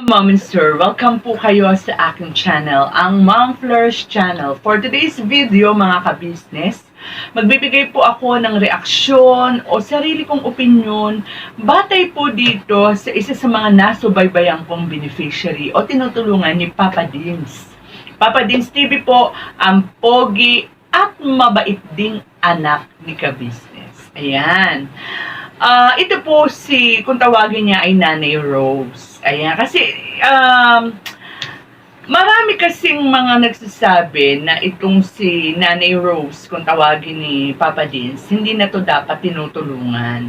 Mom and Sir, welcome po kayo sa aking channel, ang Mom Flourish Channel. For today's video mga ka-business, magbibigay po ako ng reaksyon o sarili kong opinion batay po dito sa isa sa mga nasubaybayan kong beneficiary o tinutulungan ni Papa Dins. Papa Dins TV po, ang pogi at mabait ding anak ni ka-business. Ayan. Ito po kung tawagin niya ay Nanay Rose. Ayan, kasi marami kasing mga nagsasabi na itong si Nanay Rose, kung tawagin ni Papa Dins, hindi na to dapat tinutulungan.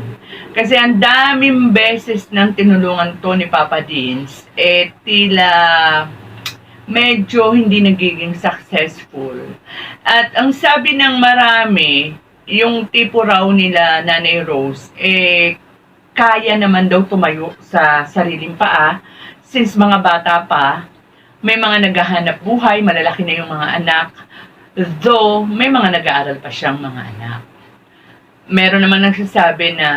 Kasi ang daming beses nang tinulungan to ni Papa Dins, tila medyo hindi nagiging successful. At ang sabi ng marami, yung tipo raw nila Nanay Rose, kaya naman daw tumayo sa sariling paa since mga bata pa, may mga naghahanap buhay, malalaki na yung mga anak, though may mga nag-aaral pa siyang mga anak. Meron naman nagsasabi na,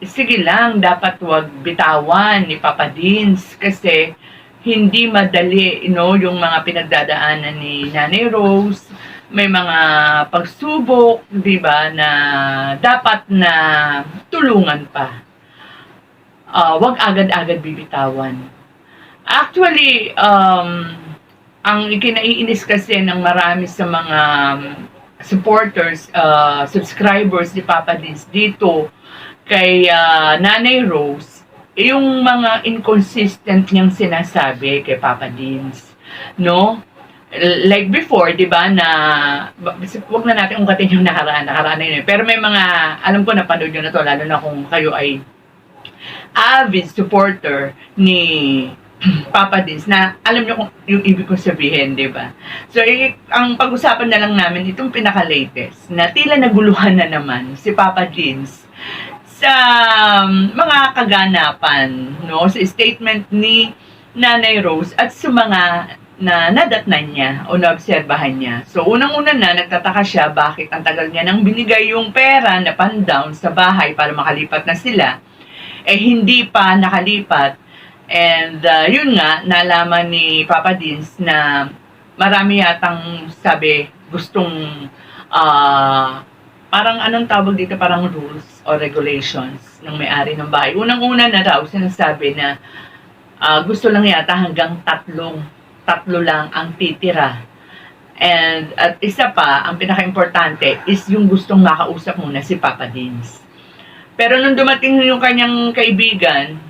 sige lang, dapat wag bitawan ni Papa Dins kasi hindi madali, yung mga pinagdadaanan ni Nanay Rose. May mga pagsubok, di ba, na dapat na tulungan pa. Wag agad-agad bibitawan. Actually, ang ikinaiinis kasi ng marami sa mga supporters, subscribers ni Papa Dins dito kay Nanay Rose, yung mga inconsistent niyang sinasabi kay Papa Dins, no? Like before, di ba, na wag na natin ungkatin yung nakaraan na yun. Pero may mga, alam ko napanood nyo na to, lalo na kung kayo ay avid supporter ni Papa Dins, na alam nyo kung yung ibig kong sabihin, di ba? So, ang pag-usapan na lang namin, itong pinaka-latest, na tila naguluhan na naman si Papa Dins sa mga kaganapan, no? Sa statement ni Nanay Rose at sa mga na nadatnan niya o naobserbahan niya. So, unang-una na, nagtataka siya bakit ang tagal niya nang binigay yung pera na pan-down sa bahay para makalipat na sila, hindi pa nakalipat. And, yun nga, nalaman ni Papa Dins na marami yatang sabi, gustong, parang anong tawag dito, parang rules or regulations ng may-ari ng bahay. Unang-una na raw, sinasabi na gusto lang yata hanggang tatlo lang ang titira. And at isa pa, ang pinaka-importante is yung gustong makausap muna si Papa Dins. Pero nung dumating yung kanyang kaibigan,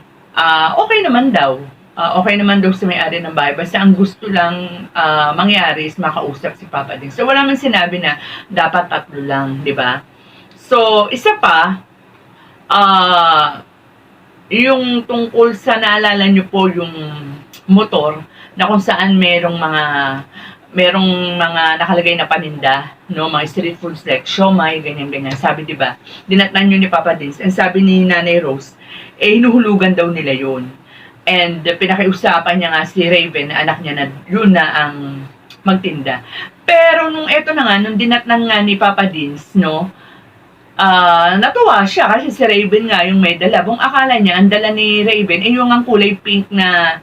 okay naman daw. Okay naman daw sa may-ari ng bahay. Basta ang gusto lang mangyari is makausap si Papa Dins. So wala man sinabi na dapat tatlo lang, di ba? So, isa pa, yung tungkol sa naalala nyo po yung motor na kung saan merong mga nakalagay na paninda, no, mga street foods like siomai, ganyan-ganyan. Sabi, di ba, dinatnan yun ni Papa Dins. And sabi ni Nanay Rose, hinuhulugan daw nila yun. And pinakiusapan niya nga si Raven, na anak niya na yun na ang magtinda. Pero nung eto na nga, nung dinatnan nga ni Papa Dins, no, natuwa siya kasi si Raven nga yung may dala. Kung akala niya, ang dala ni Raven, yung ang kulay pink na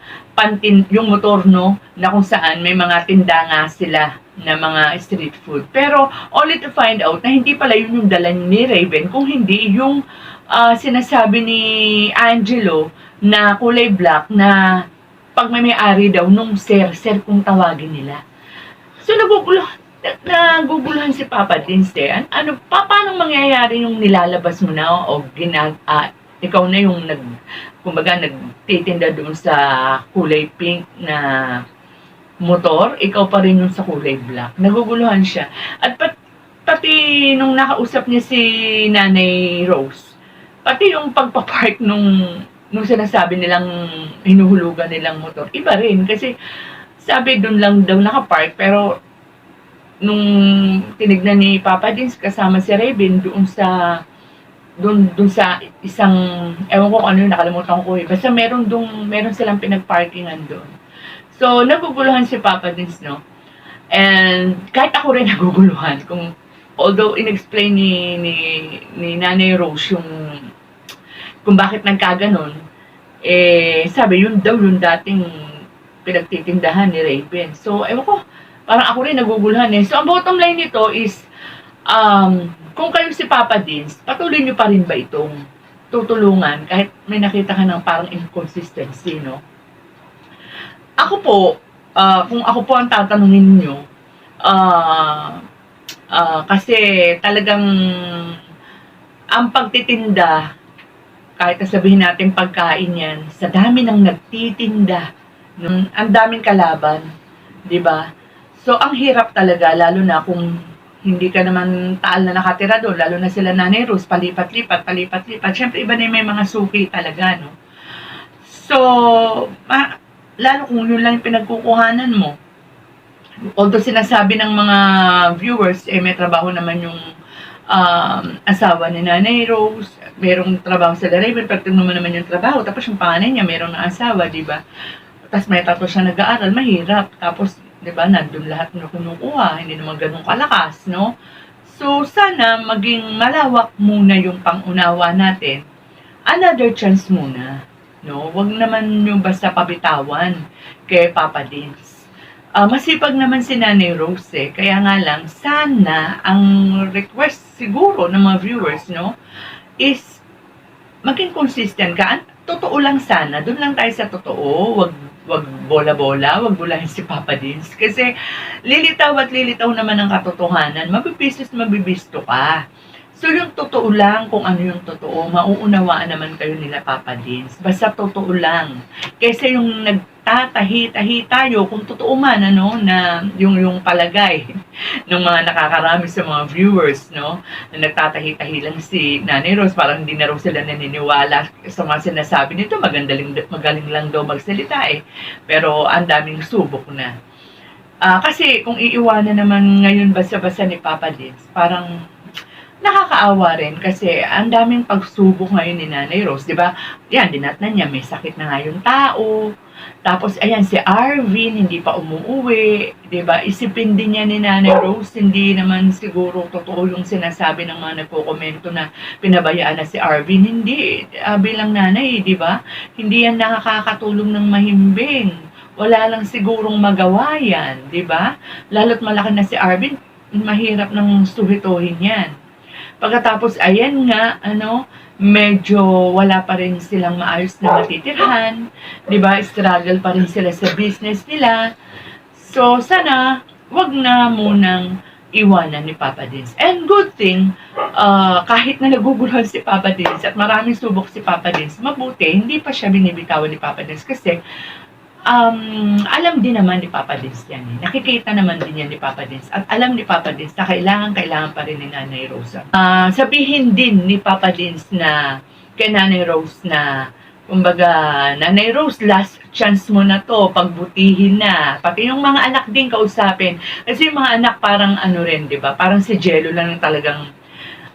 yung motor, no, na kung saan may mga tinda nga sila na mga street food. Pero only to find out na hindi pala yun yung dala ni Raven, kung hindi yung sinasabi ni Angelo na kulay black na pag may-ari daw nung sir kung tawagin nila. So naguguluhan si Papa Dins paano mangyayari yung nilalabas mo na o ikaw na yung nagtitinda doon sa kulay pink na motor, ikaw pa rin yung sa kulay black. Naguguluhan siya. At pati nung nakausap niya si Nanay Rose, pati yung pagpapark nung sinasabi nilang hinuhulugan nilang motor, iba rin. Kasi sabi doon lang daw nakapark, pero nung tinignan ni Papa Dins kasama si Raven doon sa isang, ewan ko kung ano yung nakalimutan ko basta meron silang pinagparkingan doon. So naguguluhan si Papa Dins, no, and kahit ako rin naguguluhan although inexplain ni Nanay Rose yung kung bakit nagkaganon, sabi yun daw yung dating pinagtitindahan ni Raven. So, ewan ko, parang ako rin naguguluhan eh. So, ang bottom line nito is, kung kayo si Papa Dins, patuloy nyo pa rin ba itong tutulungan kahit may nakita ka ng parang inconsistency, no? Ako po, kung ako po ang tatanungin nyo, kasi talagang ang pagtitinda, kahit sabihin natin pagkain yan, sa dami ng nagtitinda, ang daming kalaban, di ba? So, ang hirap talaga, lalo na kung hindi ka naman taal na nakatira doon, lalo na sila Nanay Rose, palipat-lipat. Siyempre, iba na may mga suki talaga, no? So, lalo kung yun lang yung pinagkukuhanan mo. Although sinasabi ng mga viewers, may trabaho naman yung asawa ni Nanay Rose, merong trabaho sa Raven, pag naman yung trabaho, tapos yung panganay niya, merong na asawa, di ba? Tapos may tatlo siya nag-aaral, mahirap. Tapos, di ba, nandun lahat na kinukuha, hindi naman ganun kalakas, no? So, sana maging malawak muna yung pangunawa natin. Another chance muna, no? Wag naman yung basta pabitawan kay Papa Dins. Masipag naman si Nanay Rose eh. Kaya nga lang, sana ang request siguro ng mga viewers, no, is maging consistent ka. Totoo lang sana. Doon lang tayo sa totoo. Wag bola-bola. Wag bulahin si Papa Dins. Kasi lilitaw at lilitaw naman ang katotohanan. Mabibisto ka. So yung totoo lang, kung ano yung totoo, mauunawaan naman kayo nila Papa Dins. Basta totoo lang. Kasi yung nagtatahi-tahi tayo, kung totoo man, ano, na yung palagay ng mga nakakarami sa mga viewers, no, na nagtatahi-tahi lang si Nanay Rose, parang hindi na raw sila naniniwala sa mga sinasabi nito, magaling lang daw magsalita eh. Pero ang daming subok na. Kasi kung iiwanan naman ngayon basa-basa ni Papa Dins, parang nakakaawa rin kasi ang daming pagsubok ngayon ni Nanay Rose, 'di ba? Yan, dinatnan niya, may sakit na nga yung tao. Tapos ayan si Arvin hindi pa umuuwi, 'di ba? Isipin din niya ni Nanay Rose, hindi naman siguro totoo yung sinasabi ng mga nagko-komento na pinabayaan na si Arvin. Hindi, bilang nanay, 'di ba? Hindi yan nakakatulong ng mahimbing. Wala lang sigurong magawa yan, 'di ba? Lalo't malaki na si Arvin, mahirap nang suhituhin yan. Pagkatapos, ayan nga, medyo wala pa rin silang maayos na matitirhan, di ba? Struggle pa rin sila sa business nila. So, sana, wag na munang iwanan ni Papa Dins. And good thing, kahit na naguguluhan si Papa Dins at maraming subok si Papa Dins, mabuti, hindi pa siya binibitawan ni Papa Dins kasi alam din naman ni Papa Dins yan eh. Nakikita naman din yan ni Papa Dins. At alam ni Papa Dins na kailangan pa rin ni Nanay Rose. Sabihin din ni Papa Dins na kay Nanay Rose na kumbaga, Nanay Rose, last chance mo na to, pagbutihin na. Pati yung mga anak din kausapin. Kasi yung mga anak parang rin, di ba? Parang si Jello lang talagang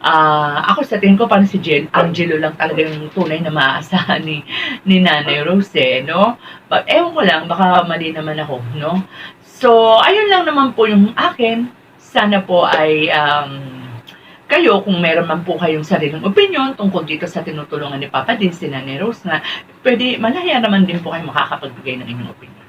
ako sa tingin ko parang si Angelo lang talaga yung tunay na maaasahan ni Nanay Rose, no? But ewan ko lang, baka mali naman ako, no? So, ayun lang naman po yung akin. Sana po ay kayo, kung meron man po kayong sariling opinion tungkol dito sa tinutulungan ni Papa Dins, si Nanay Rose, na pwede, malaya naman din po kayo makakapagbigay ng inyong opinion.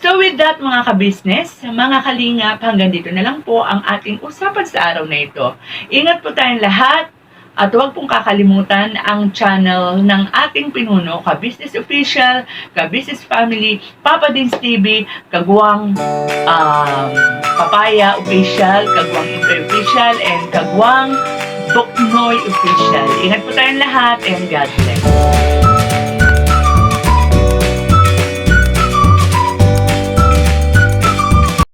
So with that mga ka-business, mga kalingap, hanggang dito na lang po ang ating usapan sa araw na ito. Ingat po tayong lahat at huwag pong kakalimutan ang channel ng ating pinuno, Ka-Business Official, Ka-Business Family, Papa Dins TV, Kagwang Papaya Official, Kagwang Intoy Official, and Kagwang Boknoy Official. Ingat po tayong lahat and God bless.